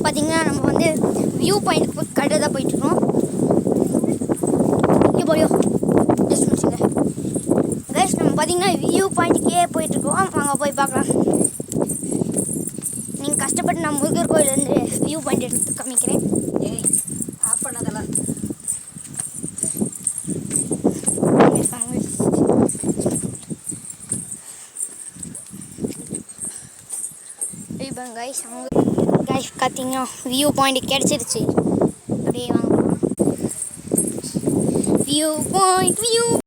பார்த்தீங்கன்னா நம்ம வந்து வியூ பாயிண்ட் கடை தான் போயிட்டுருக்கோம். இங்கே போயோ ஜஸ்ட் முடிச்சுங்க கைஸ். நம்ம பார்த்தீங்கன்னா வியூ பாயிண்ட்டுக்கே போயிட்டுருக்கோம். அங்கே போய் பார்க்கலாம். நீங்கள் கஷ்டப்பட்டு நான் முருகர் கோயிலேருந்து வியூ பாயிண்ட் எடுத்து காமிக்கிறேன். ஆஃப் பண்ணதெல்லாம் கைஸ் கைஸ் பார்த்தீங்கன்னா வியூ பாயிண்ட் கிடச்சிருச்சு. அப்படியே வாங்க வியூ பாயிண்ட் வியூ